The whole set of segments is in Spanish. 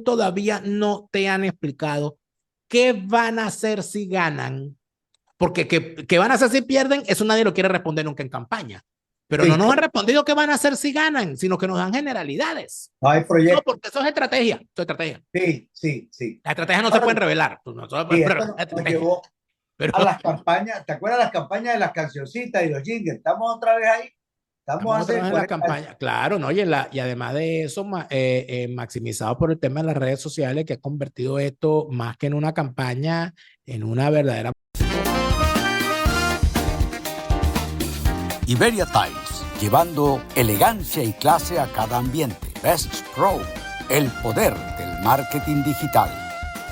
todavía no te han explicado qué van a hacer si ganan, porque qué van a hacer si pierden, eso nadie lo quiere responder nunca en campaña. Pero no Sí, nos han respondido qué van a hacer si ganan, sino que nos dan generalidades. no hay No, proyecto. porque eso es estrategia. Eso es estrategia. Sí, sí, sí. Las estrategias no se Ahora, pueden revelar. No se pueden sí, esto revelar la nos estrategia. llevó Pero a las campañas. ¿Te acuerdas las campañas de las cancioncitas y los jingles? Estamos otra vez ahí. Estamos estamos otra hace vez en la 40 años. campaña. Claro, ¿no? Y además de eso, maximizado por el tema de las redes sociales, que ha convertido esto más que en una campaña, en una verdadera. Iberia Times, llevando elegancia y clase a cada ambiente. Best Pro, el poder del marketing digital.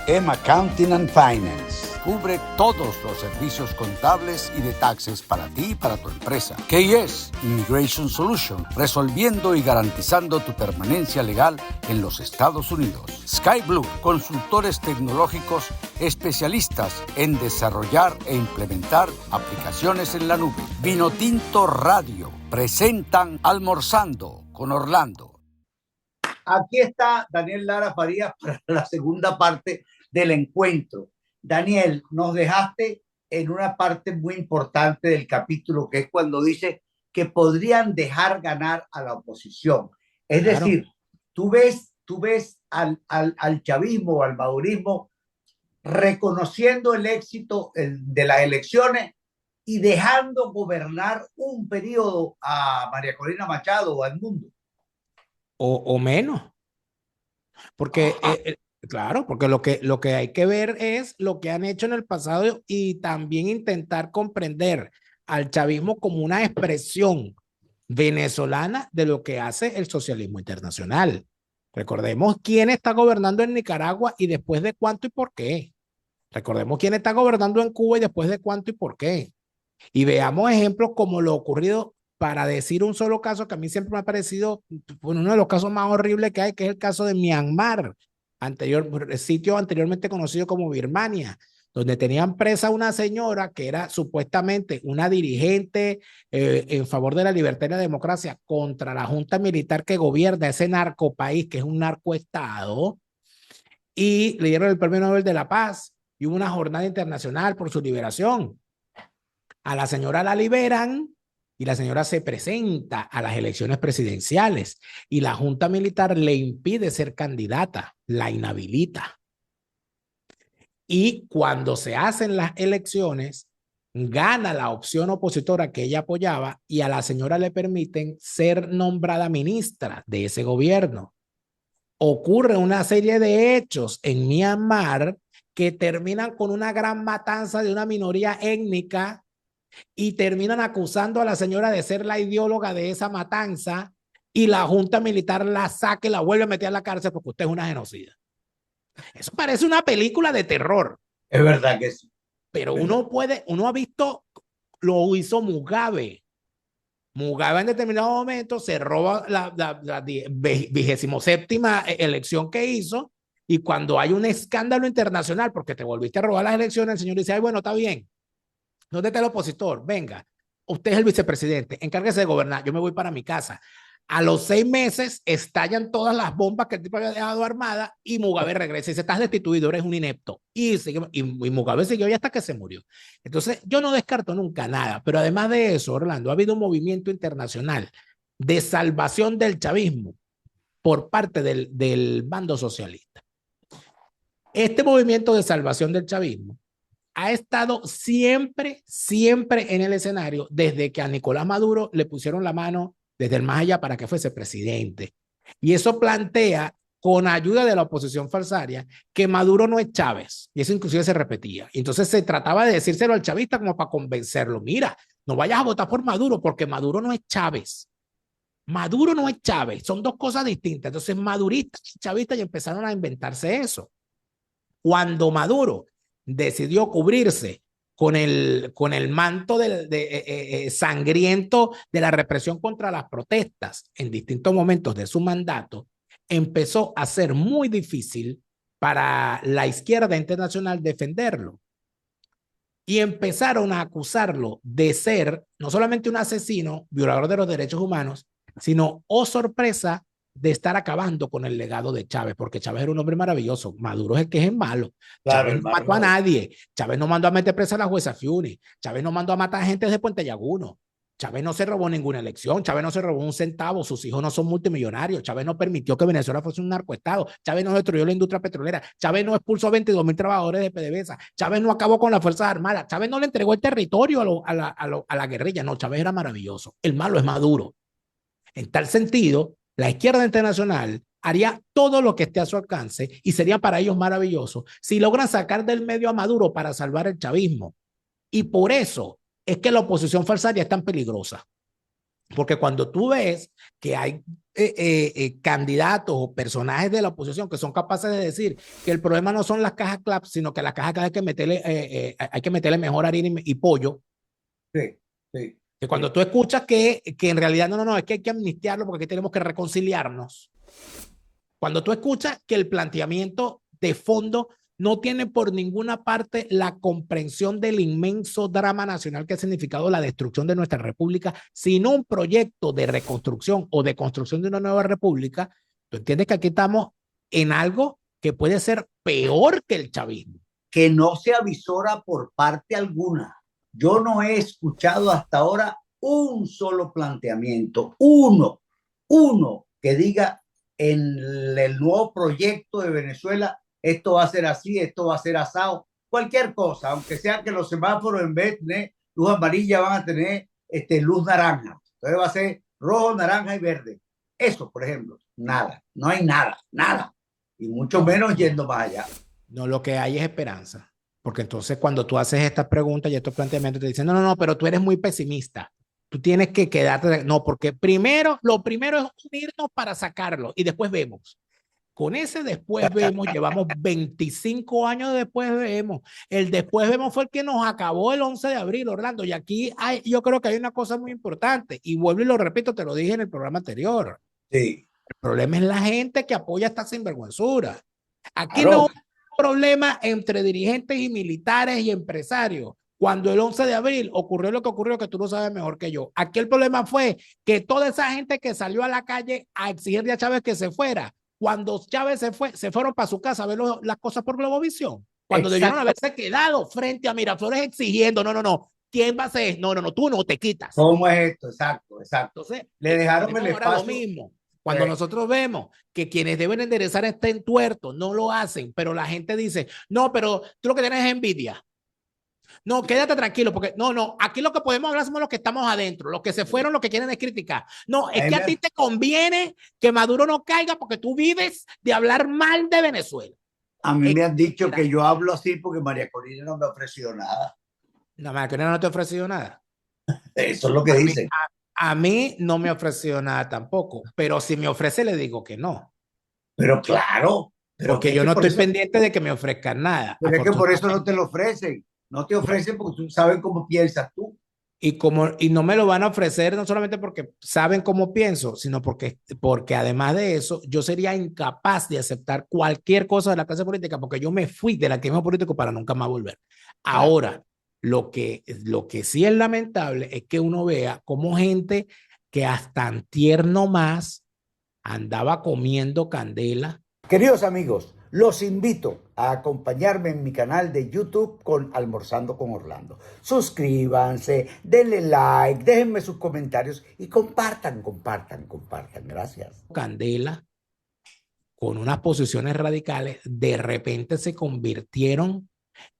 M Accounting and Finance. Cubre todos los servicios contables y de taxes para ti y para tu empresa. KS Immigration Solution, resolviendo y garantizando tu permanencia legal en los Estados Unidos. Sky Blue, consultores tecnológicos especialistas en desarrollar e implementar aplicaciones en la nube. Vinotinto Radio, presentan Almorzando con Orlando. Aquí está Daniel Lara Farías para la segunda parte del encuentro. Daniel, nos dejaste en una parte muy importante del capítulo, que es cuando dice que podrían dejar ganar a la oposición. Es Claro. decir, tú ves al chavismo, al madurismo, reconociendo el éxito de las elecciones y dejando gobernar un periodo a María Corina Machado o al mundo. O menos. Porque, claro, porque lo que hay que ver es lo que han hecho en el pasado y también intentar comprender al chavismo como una expresión venezolana de lo que hace el socialismo internacional. Recordemos quién está gobernando en Nicaragua y después de cuánto y por qué. Recordemos quién está gobernando en Cuba y después de cuánto y por qué. Y veamos ejemplos como lo ocurrido, para decir un solo caso que a mí siempre me ha parecido uno de los casos más horribles que hay, que es el caso de Myanmar, sitio anteriormente conocido como Birmania, donde tenían presa una señora que era supuestamente una dirigente en favor de la libertad y la democracia contra la junta militar que gobierna ese narcopaís, que es un narcoestado, y le dieron el Premio Nobel de la Paz y hubo una jornada internacional por su liberación. A la señora la liberan y la señora se presenta a las elecciones presidenciales y la junta militar le impide ser candidata, la inhabilita. Y cuando se hacen las elecciones, gana la opción opositora que ella apoyaba y a la señora le permiten ser nombrada ministra de ese gobierno. Ocurre una serie de hechos en Myanmar que terminan con una gran matanza de una minoría étnica y terminan acusando a la señora de ser la ideóloga de esa matanza y la junta militar la saca y la vuelve a meter a la cárcel porque usted es una genocida. Eso parece una película de terror. Es verdad que sí. Pero ¿Verdad? uno ha visto, lo hizo Mugabe. Mugabe en determinado momento se roba la 27ª elección que hizo y cuando hay un escándalo internacional porque te volviste a robar las elecciones, el señor dice, ay, bueno, está bien, ¿dónde está el opositor? Venga, usted es el vicepresidente, encárguese de gobernar, yo me voy para mi casa. A los 6 meses estallan todas las bombas que el tipo había dejado armadas y Mugabe regresa y dice, estás destituido, eres un inepto. Y Mugabe siguió ahí hasta que se murió. Entonces, yo no descarto nunca nada, pero además de eso, Orlando, ha habido un movimiento internacional de salvación del chavismo por parte del bando socialista. Este movimiento de salvación del chavismo ha estado siempre, siempre en el escenario desde que a Nicolás Maduro le pusieron la mano desde el más allá para que fuese presidente. Y eso plantea, con ayuda de la oposición falsaria, que Maduro no es Chávez. Y eso inclusive se repetía. Y entonces se trataba de decírselo al chavista como para convencerlo. Mira, no vayas a votar por Maduro porque Maduro no es Chávez. Maduro no es Chávez. Son dos cosas distintas. Entonces maduristas y chavistas ya empezaron a inventarse eso. Cuando Maduro decidió cubrirse con el manto sangriento de la represión contra las protestas en distintos momentos de su mandato, empezó a ser muy difícil para la izquierda internacional defenderlo. Y empezaron a acusarlo de ser no solamente un asesino, violador de los derechos humanos, sino, oh sorpresa, de estar acabando con el legado de Chávez, porque Chávez era un hombre maravilloso. Maduro es el que es el malo. Claro, Chávez no mató a nadie. Chávez no mandó a meter presa a la jueza Fiuni. Chávez no mandó a matar gente de Puente Llaguno. Chávez no se robó ninguna elección. Chávez no se robó un centavo. Sus hijos no son multimillonarios. Chávez no permitió que Venezuela fuese un narcoestado. Chávez no destruyó la industria petrolera. Chávez no expulsó a 22,000 trabajadores de PDVSA. Chávez no acabó con las Fuerzas Armadas. Chávez no le entregó el territorio a la guerrilla. No, Chávez era maravilloso. El malo es Maduro. En tal sentido, la izquierda internacional haría todo lo que esté a su alcance y sería para ellos maravilloso si logran sacar del medio a Maduro para salvar el chavismo. Y por eso es que la oposición falsaria es tan peligrosa. Porque cuando tú ves que hay candidatos o personajes de la oposición que son capaces de decir que el problema no son las cajas CLAP, sino que las cajas CLAP hay que meterle mejor harina y pollo. Sí, sí. Que cuando tú escuchas que en realidad no, es que hay que amnistiarlo porque aquí tenemos que reconciliarnos. Cuando tú escuchas que el planteamiento de fondo no tiene por ninguna parte la comprensión del inmenso drama nacional que ha significado la destrucción de nuestra república, sino un proyecto de reconstrucción o de construcción de una nueva república, tú entiendes que aquí estamos en algo que puede ser peor que el chavismo. Que no se avisora por parte alguna. Yo no he escuchado hasta ahora un solo planteamiento, uno que diga en el nuevo proyecto de Venezuela, esto va a ser así, esto va a ser asado, cualquier cosa, aunque sea que los semáforos en vez de tener luz amarilla van a tener luz naranja. Entonces va a ser rojo, naranja y verde. Eso, por ejemplo, nada, no hay nada, nada. Y mucho menos yendo más allá. No, lo que hay es esperanza. Porque entonces cuando tú haces estas preguntas y estos planteamientos, te dicen, no, pero tú eres muy pesimista. Tú tienes que quedarte. No, porque lo primero es unirnos para sacarlo y después vemos. Con ese después vemos, llevamos 25 años de después vemos. El después vemos fue el que nos acabó el 11 de abril, Orlando. Y aquí yo creo que hay una cosa muy importante. Y vuelvo y lo repito, te lo dije en el programa anterior. Sí. El problema es la gente que apoya esta sinvergüenzura. Aquí Claro. no hay problema entre dirigentes y militares y empresarios. Cuando el 11 de abril ocurrió lo que ocurrió, que tú lo sabes mejor que yo. Aquí el problema fue que toda esa gente que salió a la calle a exigirle a Chávez que se fuera, cuando Chávez se fue, se fueron para su casa a ver las cosas por Globovisión. Cuando debieron haberse quedado frente a Miraflores exigiendo, no, ¿quién va a ser? No, tú no te quitas. ¿Cómo es esto? Exacto. Entonces, le dejaron el espacio. Lo mismo. Cuando nosotros vemos que quienes deben enderezar este entuerto no lo hacen, pero la gente dice, no, pero tú lo que tienes es envidia. No, quédate tranquilo, porque no, aquí lo que podemos hablar somos los que estamos adentro, los que se fueron, los que quieren es criticar. No, es que a ti te conviene que Maduro no caiga porque tú vives de hablar mal de Venezuela. A mí me han dicho que yo hablo así porque María Corina no me ha ofrecido nada. No, María Corina no te ha ofrecido nada. Eso es lo que dicen. A mí no me ha ofrecido nada tampoco, pero si me ofrece le digo que no. Pero claro. Porque yo no estoy pendiente de que me ofrezcan nada. Pero es que por eso no te lo ofrecen. No te ofrecen porque tú sabes cómo piensas tú. Y no me lo van a ofrecer no solamente porque saben cómo pienso, sino porque además de eso, yo sería incapaz de aceptar cualquier cosa de la clase política porque yo me fui del activismo político para nunca más volver. Ahora, lo que sí es lamentable es que uno vea como gente que hasta antier nomás andaba comiendo candela. Queridos amigos, los invito a acompañarme en mi canal de YouTube con Almorzando con Orlando. Suscríbanse, denle like, déjenme sus comentarios y compartan. Gracias. Candela, con unas posiciones radicales, de repente se convirtieron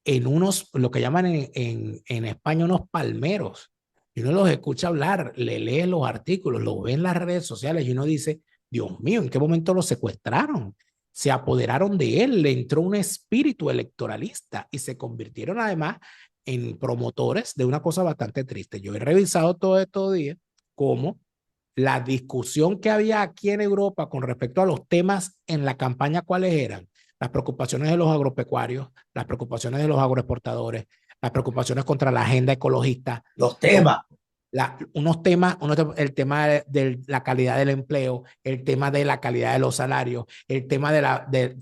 en unos, lo que llaman en España, unos palmeros. Y uno los escucha hablar, le lee los artículos, lo ve en las redes sociales y uno dice, Dios mío, ¿en qué momento lo secuestraron? Se apoderaron de él, le entró un espíritu electoralista y se convirtieron además en promotores de una cosa bastante triste. Yo he revisado todo estos días cómo la discusión que había aquí en Europa con respecto a los temas en la campaña, ¿cuáles eran? Las preocupaciones de los agropecuarios, las preocupaciones de los agroexportadores, las preocupaciones contra la agenda ecologista. Los temas. el tema de la calidad del empleo, el tema de la calidad de los salarios, el tema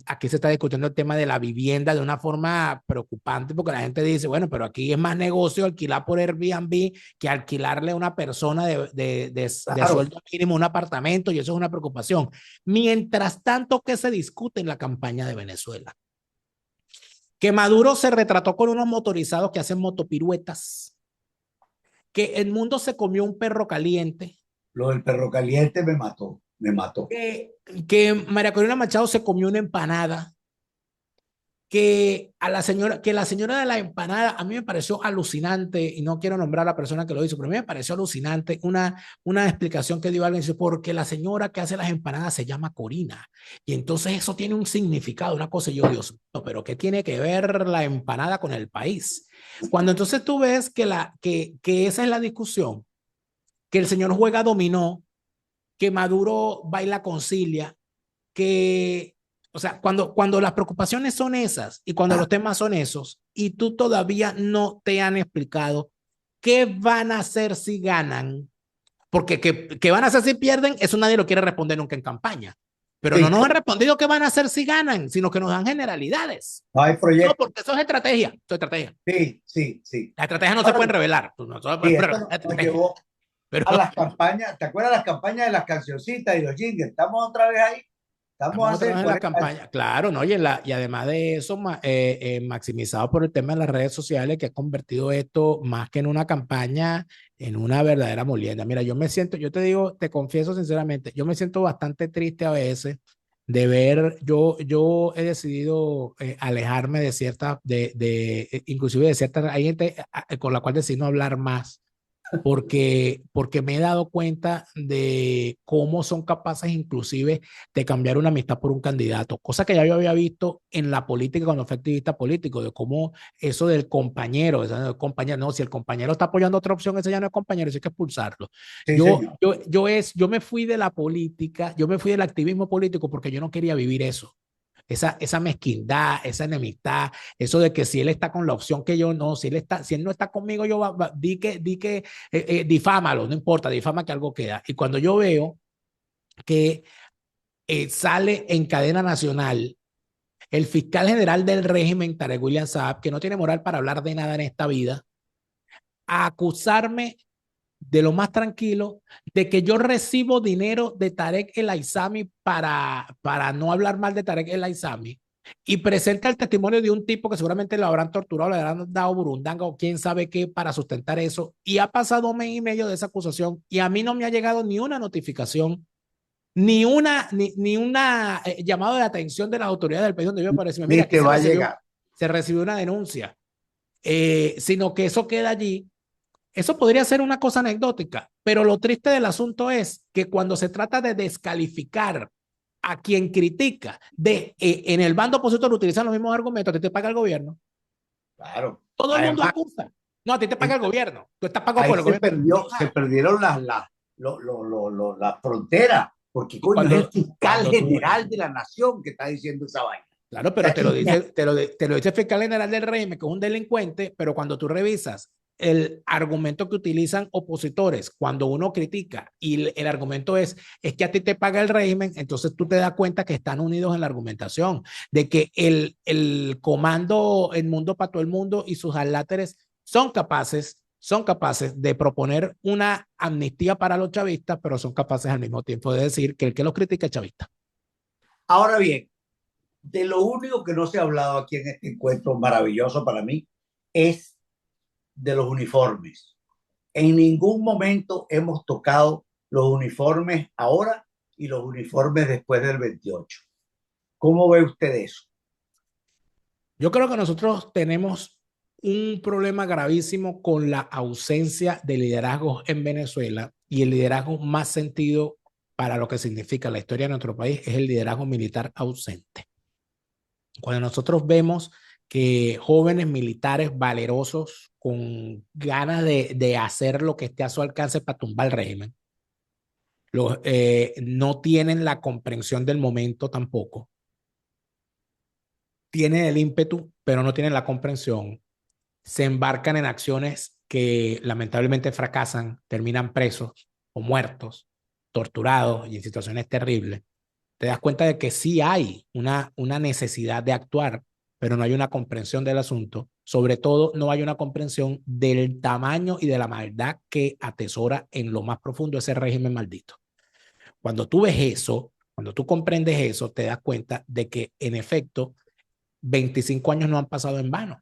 aquí se está discutiendo el tema de la vivienda de una forma preocupante porque la gente dice, bueno, pero aquí es más negocio alquilar por Airbnb que alquilarle a una persona de Claro. sueldo mínimo un apartamento y eso es una preocupación. Mientras tanto que se discute en la campaña de Venezuela, que Maduro se retrató con unos motorizados que hacen motopiruetas, que el mundo se comió un perro caliente, Lo del perro caliente me mató, me mató. que María Corina Machado se comió una empanada, que la señora de la empanada, a mí me pareció alucinante, y no quiero nombrar a la persona que lo hizo, pero a mí me pareció alucinante una explicación que dio alguien, dice, porque la señora que hace las empanadas se llama Corina, y entonces eso tiene un significado, una cosa, y yo, Dios mío, pero ¿qué tiene que ver la empanada con el país? Cuando entonces tú ves que esa es la discusión, que el señor juega dominó, que Maduro baila concilia, que, o sea, cuando las preocupaciones son esas y cuando los temas son esos y tú todavía no te han explicado qué van a hacer si ganan, porque qué van a hacer si pierden, eso nadie lo quiere responder nunca en campaña. Pero no Sí, nos han respondido qué van a hacer si ganan, sino que nos dan generalidades. no hay No, proyecto. porque eso es estrategia. Eso es estrategia. Sí, sí, sí. Las estrategias no se Ahora, pueden revelar. No se sí, pueden esto revelar nos estrategia. llevó Pero a las campañas. ¿Te acuerdas las campañas de las cancioncitas y los jingles? Estamos otra vez ahí. Estamos estamos otra hace vez en la 40 años. campaña, claro, ¿no? Y además de eso, maximizado por el tema de las redes sociales, que ha convertido esto más que en una campaña, en una verdadera molienda. Mira, yo te digo, te confieso sinceramente, yo me siento bastante triste a veces de ver, yo he decidido alejarme de ciertas, inclusive de ciertas, hay gente con la cual decidí no hablar más porque me he dado cuenta de cómo son capaces inclusive de cambiar una amistad por un candidato, cosa que ya yo había visto en la política cuando fui activista político, de cómo eso del compañero, no, si el compañero está apoyando otra opción, ese ya no es compañero, eso hay que expulsarlo. Sí, señor. Yo me fui de la política, yo me fui del activismo político porque yo no quería vivir eso. Esa mezquindad, esa enemistad, eso de que si él está con la opción que yo no, si él no está conmigo, yo difámalo, no importa, difama que algo queda. Y cuando yo veo que sale en cadena nacional el fiscal general del régimen, Tarek William Saab, que no tiene moral para hablar de nada en esta vida, a acusarme de lo más tranquilo, de que yo recibo dinero de Tarek El Aizami para no hablar mal de Tarek El Aizami, y presenta el testimonio de un tipo que seguramente lo habrán torturado, le habrán dado burundanga o quién sabe qué para sustentar eso, y ha pasado un mes y medio de esa acusación, y a mí no me ha llegado ni una notificación, ni una llamado de atención de las autoridades del país donde yo aparecí. Mira, Ni aquí te va a llegar. se recibió una denuncia, sino que eso queda allí. Eso podría ser una cosa anecdótica, pero lo triste del asunto es que cuando se trata de descalificar a quien critica, en el bando opositor utilizan los mismos argumentos, a ti te paga el gobierno. Claro. Todo el mundo Además, acusa. No, a ti te paga el gobierno. Tú estás pagado ahí por el gobierno. se perdieron las fronteras, porque Y coño, es el fiscal cuando tú, general de la nación que está diciendo esa vaina. claro, pero te lo dice el fiscal general del régimen, que es un delincuente, pero cuando tú revisas el argumento que utilizan opositores cuando uno critica y el argumento es que a ti te paga el régimen, entonces tú te das cuenta que están unidos en la argumentación, de que el comando El Mundo para todo el mundo y sus aláteres son capaces de proponer una amnistía para los chavistas, pero son capaces al mismo tiempo de decir que el que los critica es chavista. Ahora bien, de lo único que no se ha hablado aquí en este encuentro maravilloso para mí es de los uniformes. En ningún momento hemos tocado los uniformes ahora y los uniformes después del 28. ¿Cómo ve usted eso? Yo creo que nosotros tenemos un problema gravísimo con la ausencia de liderazgo en Venezuela, y el liderazgo más sentido para lo que significa la historia de nuestro país es el liderazgo militar ausente. Cuando nosotros vemos que jóvenes militares valerosos con ganas de hacer lo que esté a su alcance para tumbar el régimen, no tienen la comprensión del momento tampoco, tienen el ímpetu, pero no tienen la comprensión, se embarcan en acciones que lamentablemente fracasan, terminan presos o muertos, torturados y en situaciones terribles, te das cuenta de que sí hay una necesidad de actuar, pero no hay una comprensión del asunto. Sobre todo, no hay una comprensión del tamaño y de la maldad que atesora en lo más profundo ese régimen maldito. Cuando tú ves eso, cuando tú comprendes eso, te das cuenta de que, en efecto, 25 años no han pasado en vano.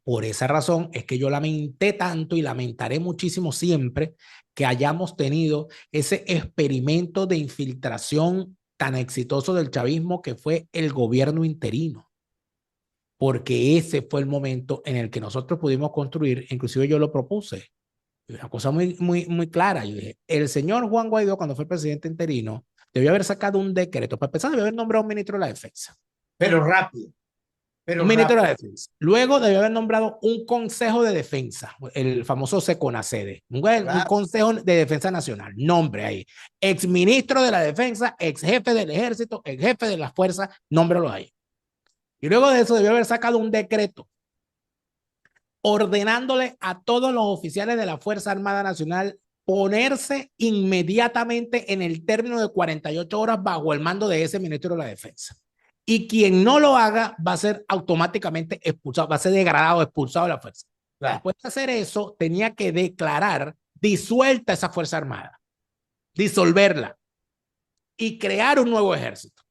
Por esa razón es que yo lamenté tanto y lamentaré muchísimo siempre que hayamos tenido ese experimento de infiltración tan exitoso del chavismo que fue el gobierno interino, porque ese fue el momento en el que nosotros pudimos construir, inclusive yo lo propuse, una cosa muy clara. Yo dije, el señor Juan Guaidó, cuando fue presidente interino, debió haber sacado un decreto, para empezar, debió haber nombrado un ministro de la Defensa. Pero rápido. Un ministro de la Defensa. Luego debió haber nombrado un Consejo de Defensa, el famoso SECONACEDE, un Consejo de Defensa Nacional. Nombre ahí. Ex ministro de la Defensa, ex jefe del Ejército, ex jefe de las fuerzas, nómbralo ahí. Y luego de eso debió haber sacado un decreto ordenándole a todos los oficiales de la Fuerza Armada Nacional ponerse inmediatamente en el término de 48 horas bajo el mando de ese ministro de la Defensa. Y quien no lo haga va a ser automáticamente expulsado, va a ser degradado, expulsado de la fuerza. Claro. Después de hacer eso, tenía que declarar disuelta esa Fuerza Armada, disolverla y crear un nuevo ejército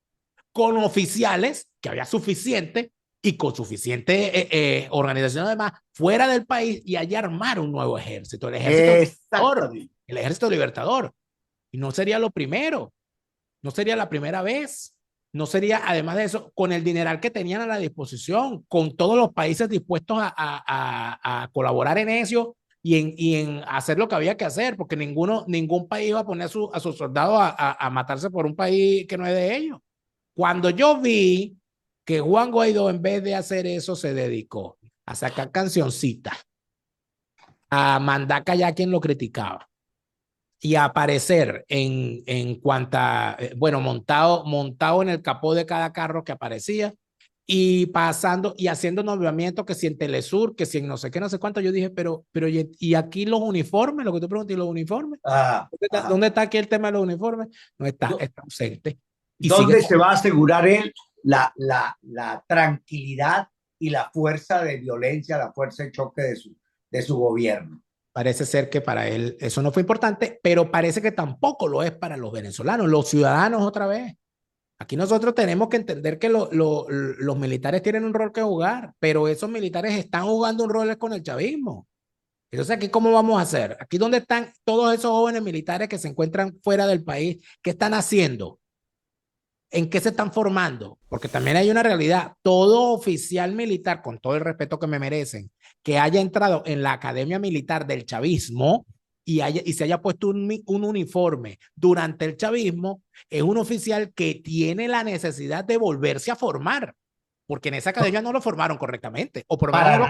con oficiales, que había suficiente, y con suficiente organización además fuera del país, y allá armar un nuevo ejército, el ejército libertador. Y no sería lo primero, no sería la primera vez. No sería, además de eso, con el dineral que tenían a la disposición, con todos los países dispuestos a colaborar en eso y en hacer lo que había que hacer, porque ningún país iba a poner a sus soldados a matarse por un país que no es de ellos. Cuando yo vi que Juan Guaidó, en vez de hacer eso, se dedicó a sacar cancioncitas, a mandar callar a quien lo criticaba, y a aparecer en cuanta, bueno, montado en el capó de cada carro que aparecía, y pasando y haciendo nombramientos, que si en Telesur, que si en no sé qué, no sé cuánto. Yo dije, pero y aquí los uniformes, lo que tú preguntas, ¿y los uniformes? ¿Dónde está aquí el tema de los uniformes? No está, está ausente. Y ¿dónde se va a asegurar él la tranquilidad y la fuerza de violencia, la fuerza de choque de su gobierno? Parece ser que para él eso no fue importante, pero parece que tampoco lo es para los venezolanos, los ciudadanos otra vez. Aquí nosotros tenemos que entender que los militares tienen un rol que jugar, pero esos militares están jugando un rol con el chavismo. Entonces, ¿aquí cómo vamos a hacer? Aquí, ¿dónde están todos esos jóvenes militares que se encuentran fuera del país? ¿Qué están haciendo? ¿En qué se están formando? Porque también hay una realidad. Todo oficial militar, con todo el respeto que me merecen, que haya entrado en la academia militar del chavismo y se haya puesto un uniforme durante el chavismo, es un oficial que tiene la necesidad de volverse a formar, porque en esa academia no lo formaron correctamente, o por lo menos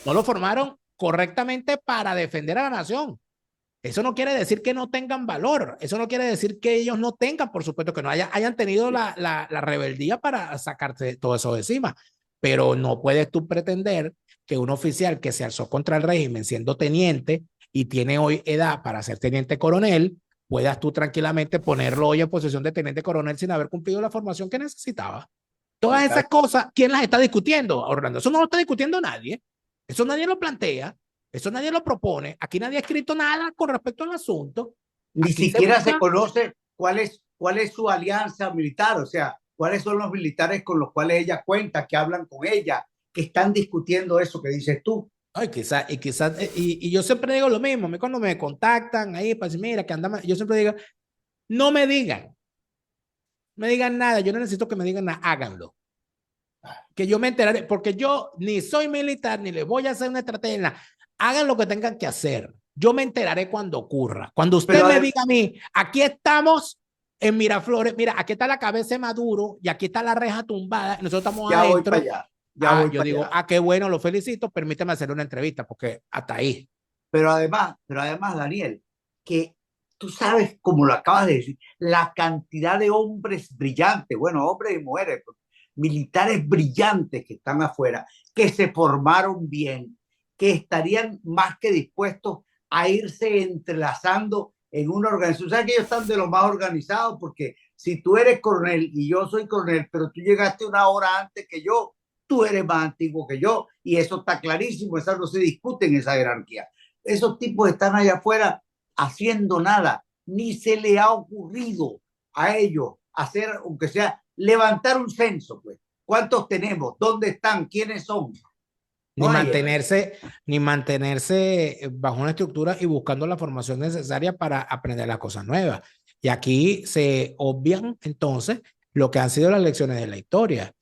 no lo formaron correctamente para defender a la nación. Eso no quiere decir que no tengan valor, eso no quiere decir que ellos no tengan, por supuesto que no hayan tenido la rebeldía para sacarte todo eso de encima, pero no puedes tú pretender que un oficial que se alzó contra el régimen siendo teniente y tiene hoy edad para ser teniente coronel, puedas tú tranquilamente ponerlo hoy en posición de teniente coronel sin haber cumplido la formación que necesitaba. Todas esas cosas, ¿quién las está discutiendo, Orlando? Eso no lo está discutiendo nadie, eso nadie lo plantea. Eso nadie lo propone. Aquí nadie ha escrito nada con respecto al asunto. Ni siquiera se conoce cuál es su alianza militar, o sea, cuáles son los militares con los cuales ella cuenta, que hablan con ella, que están discutiendo eso que dices tú. Ay, y yo siempre digo lo mismo. A mí cuando me contactan ahí para decir, mira, que andamos, yo siempre digo, no me digan nada. Yo no necesito que me digan nada, háganlo. Que yo me enteraré, porque yo ni soy militar, ni les voy a hacer una estrategia. Hagan lo que tengan que hacer. Yo me enteraré cuando ocurra. Cuando usted me diga a mí, aquí estamos en Miraflores, mira, aquí está la cabeza de Maduro y aquí está la reja tumbada, y nosotros estamos ya adentro. Voy para allá. Yo digo, qué bueno, lo felicito, permíteme hacer una entrevista, porque hasta ahí. Pero además, Daniel, que tú sabes, como lo acabas de decir, la cantidad de hombres brillantes, bueno, hombres y mujeres, militares brillantes que están afuera, que se formaron bien, que estarían más que dispuestos a irse entrelazando en una organización. ¿Sabes que ellos están de lo más organizados? Porque si tú eres coronel y yo soy coronel, pero tú llegaste una hora antes que yo, tú eres más antiguo que yo, y eso está clarísimo, eso no se discute en esa jerarquía. Esos tipos están allá afuera haciendo nada, ni se le ha ocurrido a ellos hacer, aunque sea, levantar un censo, pues. ¿Cuántos tenemos? ¿Dónde están? ¿Quiénes son? Ni mantenerse bajo una estructura y buscando la formación necesaria para aprender las cosas nuevas. Y aquí se obvian entonces lo que han sido las lecciones de la historia.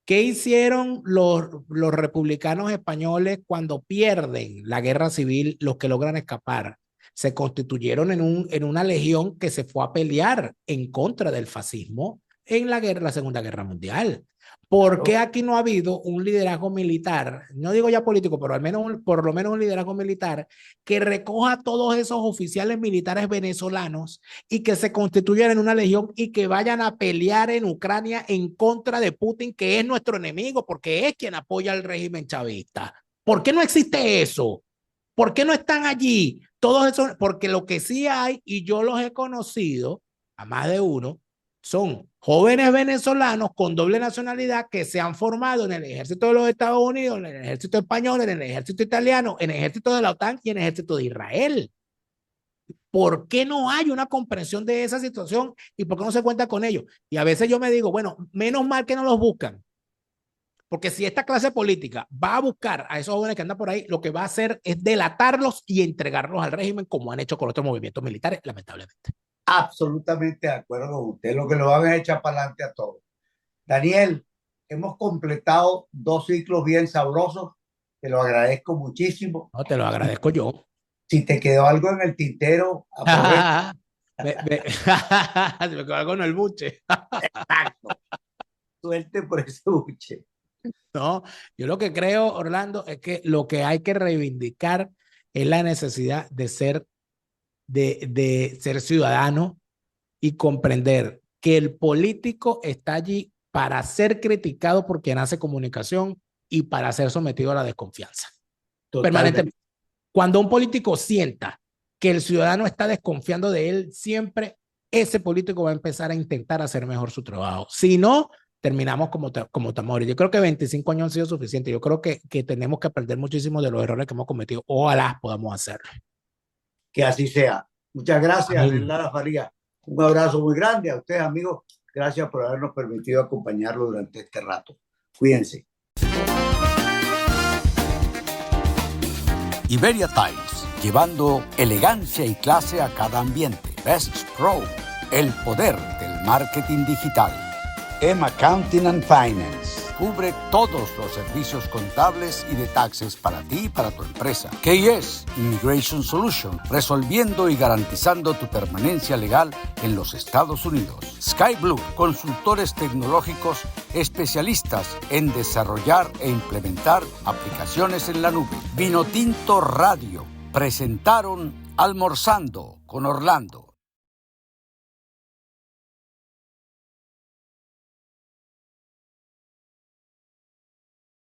¿Qué hicieron los republicanos españoles cuando pierden la guerra civil, los que logran escapar? Se constituyeron en una legión que se fue a pelear en contra del fascismo en la Segunda Guerra Mundial. ¿Por qué aquí no ha habido un liderazgo militar, no digo ya político, pero por lo menos un liderazgo militar que recoja a todos esos oficiales militares venezolanos y que se constituyan en una legión y que vayan a pelear en Ucrania en contra de Putin, que es nuestro enemigo, porque es quien apoya al régimen chavista? ¿Por qué no existe eso? ¿Por qué no están allí? Todos esos, porque lo que sí hay, y yo los he conocido, a más de uno, son jóvenes venezolanos con doble nacionalidad que se han formado en el ejército de los Estados Unidos, en el ejército español, en el ejército italiano, en el ejército de la OTAN y en el ejército de Israel. ¿Por qué no hay una comprensión de esa situación y por qué no se cuenta con ellos? Y a veces yo me digo, bueno, menos mal que no los buscan, porque si esta clase política va a buscar a esos jóvenes que andan por ahí, lo que va a hacer es delatarlos y entregarlos al régimen, como han hecho con otros movimientos militares, lamentablemente. Absolutamente de acuerdo con usted, lo que lo van a echar para adelante a todos. Daniel, hemos completado 2 ciclos bien sabrosos, te lo agradezco muchísimo. No, te lo agradezco yo. Si te quedó algo en el tintero, aprovecha. Se me quedó algo en el buche. Exacto. Suerte por ese buche. No, yo lo que creo, Orlando, es que lo que hay que reivindicar es la necesidad de ser ciudadano y comprender que el político está allí para ser criticado por quien hace comunicación y para ser sometido a la desconfianza. Permanentemente. Cuando un político sienta que el ciudadano está desconfiando de él, siempre ese político va a empezar a intentar hacer mejor su trabajo. Si no, terminamos como estamos ahorita. Yo creo que 25 años han sido suficientes. Yo creo que tenemos que aprender muchísimo de los errores que hemos cometido. Ojalá podamos hacerlo. Que así sea. Muchas gracias, Lara Farías. Un abrazo muy grande a ustedes, amigos. Gracias por habernos permitido acompañarlo durante este rato. Cuídense. Iberia Times, llevando elegancia y clase a cada ambiente. Best Pro, el poder del marketing digital. M Accounting and Finance. Cubre todos los servicios contables y de taxes para ti y para tu empresa. KS Immigration Solution, resolviendo y garantizando tu permanencia legal en los Estados Unidos. Sky Blue, consultores tecnológicos especialistas en desarrollar e implementar aplicaciones en la nube. Vinotinto Radio presentaron Almorzando con Orlando.